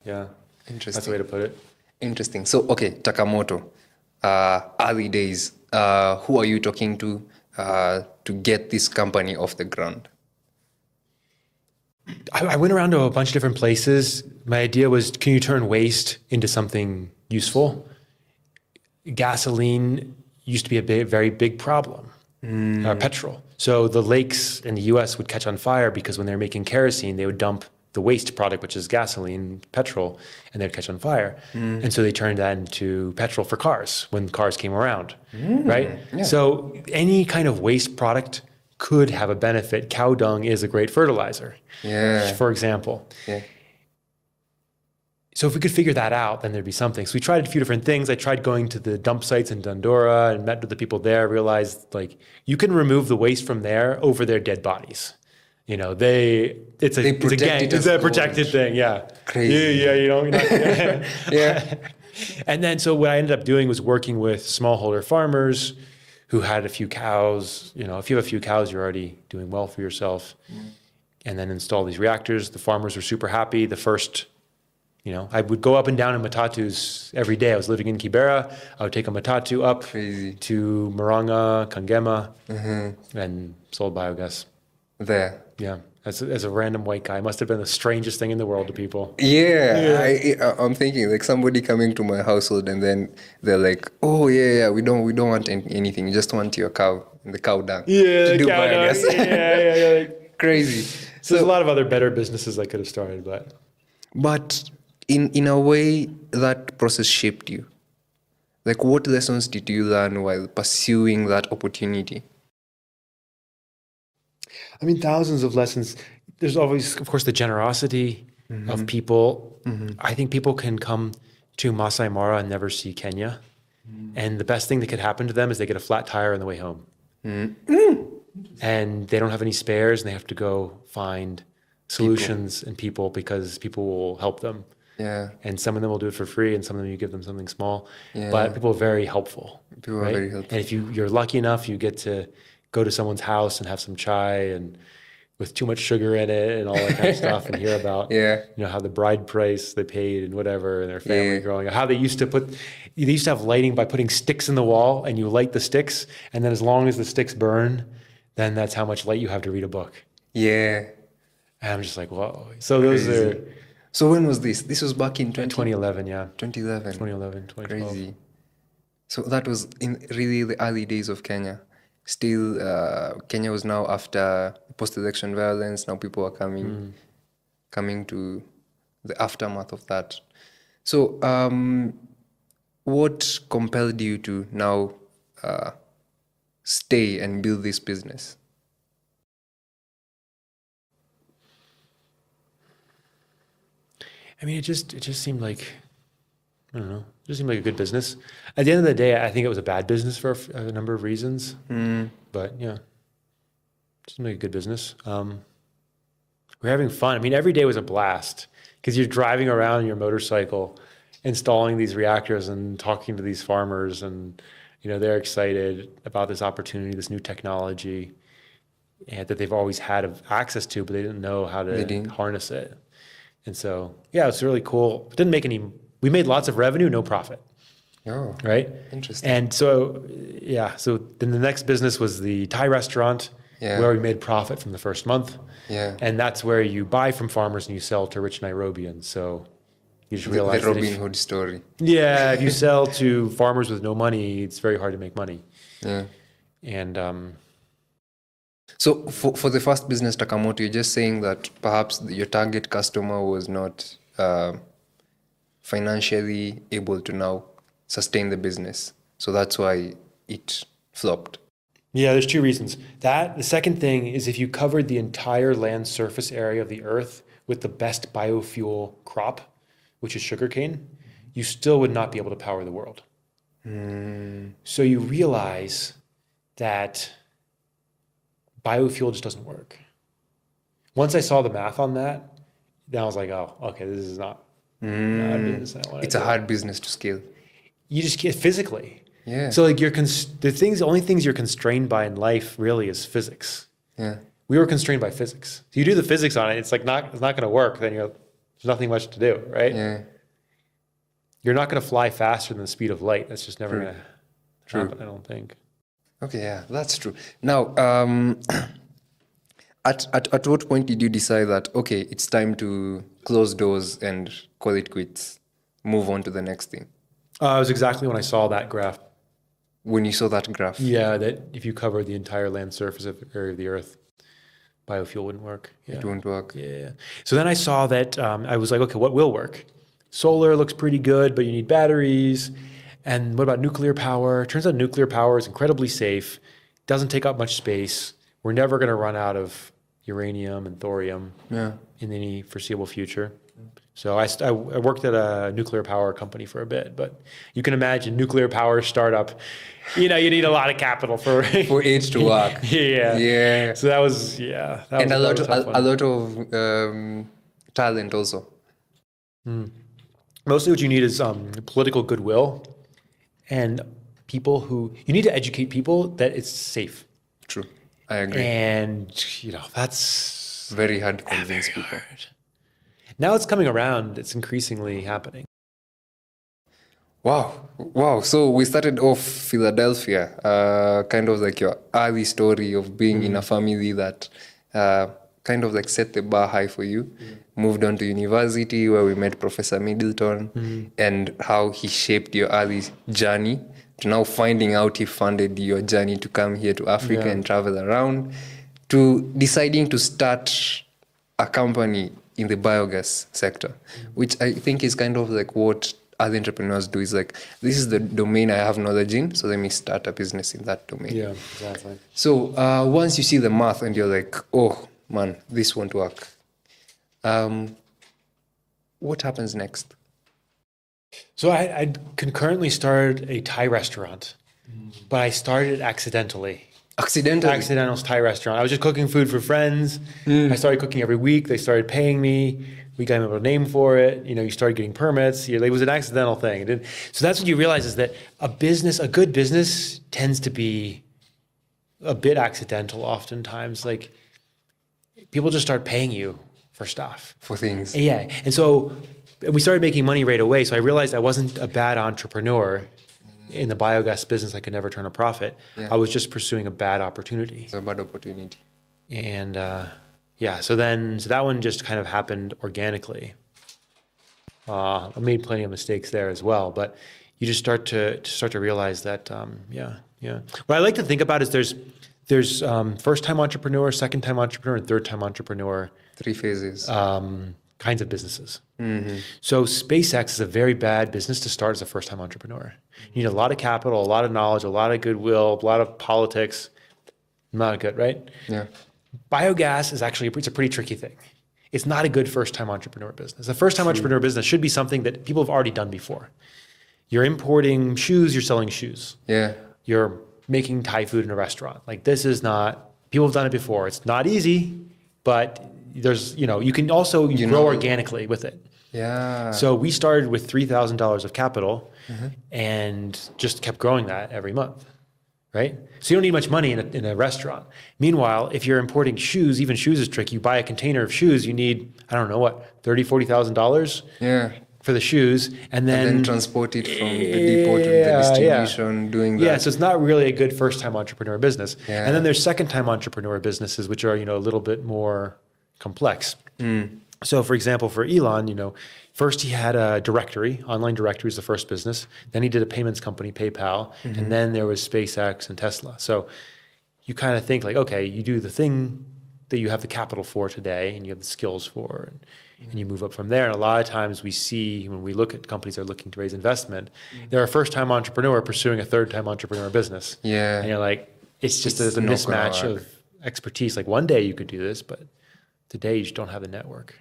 Yeah. Interesting. That's the way to put it. Interesting. So, okay, Takamoto, early days, who are you talking to get this company off the ground? I went around to a bunch of different places. My idea was, can you turn waste into something useful? Gasoline used to be a very big problem, petrol. So the lakes in the US would catch on fire because when they were making kerosene, they would dump the waste product, which is gasoline, petrol, and they'd catch on fire. And so they turned that into petrol for cars when cars came around, right? Yeah. So any kind of waste product could have a benefit. Cow dung is a great fertilizer, for example. Yeah. So if we could figure that out, then there'd be something. So we tried a few different things. I tried going to the dump sites in Dundora and met with the people there, realized like you can remove the waste from there over their dead bodies. You know, it's a protected thing. Yeah. Crazy. Yeah, you know. Yeah. And then so what I ended up doing was working with smallholder farmers who had a few cows. You know, if you have a few cows, you're already doing well for yourself. And then install these reactors. The farmers were super happy. The first, you know, I would go up and down in matatus every day. I was living in Kibera. I would take a matatu up to Maranga, Kangema, and sold biogas. There. Yeah, as a random white guy, must have been the strangest thing in the world to people. Yeah. I'm thinking like somebody coming to my household and then they're like, oh yeah, we don't want anything. We just want your cow and the cow dung to do biogas. Yeah. Crazy. So there's a lot of other better businesses I could have started, but in a way that process shaped you. Like what lessons did you learn while pursuing that opportunity? I mean, thousands of lessons. There's always, of course, the generosity of people. I think people can come to Masai Mara and never see Kenya. And the best thing that could happen to them is they get a flat tire on the way home. And they don't have any spares and they have to go find solutions and people because people will help them. Yeah. And some of them will do it for free and some of them you give them something small. Yeah. But people are very helpful. People are very helpful. And if you're lucky enough, you get to go to someone's house and have some chai and with too much sugar in it and all that kind of stuff and hear about you know how the bride price they paid and whatever and their family growing up. How they used to have lighting by putting sticks in the wall and you light the sticks and then as long as the sticks burn, then that's how much light you have to read a book. Yeah. And I'm just like, whoa. So those are... So when was this? This was back in 2011, yeah. 2011, 2012. Crazy. So that was in really the early days of Kenya. Still, Kenya was now after post-election violence. Now people are coming to the aftermath of that. So what compelled you to now stay and build this business? I mean, it just seemed like, I don't know, it just seemed like a good business. At the end of the day, I think it was a bad business for a number of reasons. But yeah, it seemed like a good business. We're having fun. I mean, every day was a blast because you're driving around on your motorcycle, installing these reactors and talking to these farmers and, you know, they're excited about this opportunity, this new technology and that they've always had access to, but they didn't know how to harness it. And so, yeah, it's really cool. It didn't make we made lots of revenue, no profit. Oh, right? Interesting. And so, yeah, so then the next business was the Thai restaurant where we made profit from the first month. Yeah. And that's where you buy from farmers and you sell to rich Nairobians. So you just realize the Robin Hood story. Yeah, if you sell to farmers with no money, it's very hard to make money. Yeah. And so for the first business, Takamoto, you're just saying that perhaps your target customer was not financially able to now sustain the business. So that's why it flopped. Yeah, there's two reasons. The second thing is if you covered the entire land surface area of the earth with the best biofuel crop, which is sugarcane, you still would not be able to power the world. So you realize that biofuel just doesn't work. Once I saw the math on that, then I was like, oh, okay, this is not a business I want to do. It's a hard business to scale. You just can't physically. Yeah. So like the only things you're constrained by in life really is physics. Yeah. We were constrained by physics. So you do the physics on it, it's not going to work. Then There's nothing much to do, right? Yeah. You're not going to fly faster than the speed of light. That's just never True. going to True. happen, I don't think. Okay, yeah, that's true. Now, at what point did you decide that, okay, it's time to close doors and call it quits, move on to the next thing? It was exactly when I saw that graph. When you saw that graph? Yeah, that if you cover the entire land surface area of the Earth, biofuel wouldn't work. Yeah. It won't work. Yeah. So then I saw that I was like, okay, what will work? Solar looks pretty good, but you need batteries. And what about nuclear power? Turns out nuclear power is incredibly safe, doesn't take up much space. We're never going to run out of uranium and thorium in any foreseeable future. So I worked at a nuclear power company for a bit, but you can imagine nuclear power startup, you need a lot of capital for it to work. Yeah. So that was and a lot of talent also. Mostly what you need is political goodwill and people who, you need to educate people that it's safe. True. I agree. And, that's very hard to convince people. Hard. Now it's coming around. It's increasingly happening. Wow. So we started off Philadelphia, kind of like your early story of being in a family that kind of like set the bar high for you. Moved on to university where we met Professor Middleton and how he shaped your early journey to now finding out he funded your journey to come here to Africa and travel around, to deciding to start a company in the biogas sector, which I think is kind of like what other entrepreneurs do. Is like, this is the domain I have knowledge in, so let me start a business in that domain. Yeah, exactly. So once you see the math and you're like, oh man, this won't work. What happens next? So I concurrently started a Thai restaurant, but I started accidentally. Accidental Thai restaurant. I was just cooking food for friends. I started cooking every week. They started paying me. We got a name for it. You started getting permits. It was an accidental thing. So that's what you realize is that a good business tends to be a bit accidental oftentimes. Like people just start paying you for stuff. For things. Yeah. And so we started making money right away. So I realized I wasn't a bad entrepreneur. In the biogas business, I could never turn a profit. Yeah. I was just pursuing a bad opportunity. It's a bad opportunity. And so that one just kind of happened organically. I made plenty of mistakes there as well, but you just start to realize that, What I like to think about is there's first-time entrepreneur, second-time entrepreneur, and third-time entrepreneur. 3 phases. Kinds of businesses. So SpaceX is a very bad business to start as a first-time entrepreneur. You need a lot of capital, a lot of knowledge, a lot of goodwill, a lot of politics. Not good, right? Yeah. Biogas is actually it's a pretty tricky thing. It's not a good first-time entrepreneur business. A first-time entrepreneur business should be something that people have already done before. You're importing shoes, you're selling shoes. Yeah. You're making Thai food in a restaurant. Like this is not, people have done it before. It's not easy, but there's, you can also grow organically with it. Yeah. So we started with $3,000 of capital and just kept growing that every month, right? So you don't need much money in a restaurant. Meanwhile, if you're importing shoes, even shoes is tricky. You buy a container of shoes, you need, I don't know what, $30,000, $40,000? Yeah. For the shoes, and then transport it from the depot to the distribution, doing that. Yeah, so it's not really a good first-time entrepreneur business. Yeah. And then there's second-time entrepreneur businesses, which are, a little bit more complex. So for example, for Elon, first he had a directory, online directory is the first business. Then he did a payments company, PayPal. And then there was SpaceX and Tesla. So you kind of think like, okay, you do the thing that you have the capital for today and you have the skills for, and you move up from there. And a lot of times we see, when we look at companies that are looking to raise investment, they're a first-time entrepreneur pursuing a third-time entrepreneur business. Yeah. And you're like, it's just there's a mismatch of expertise. Like one day you could do this, but today you just don't have the network.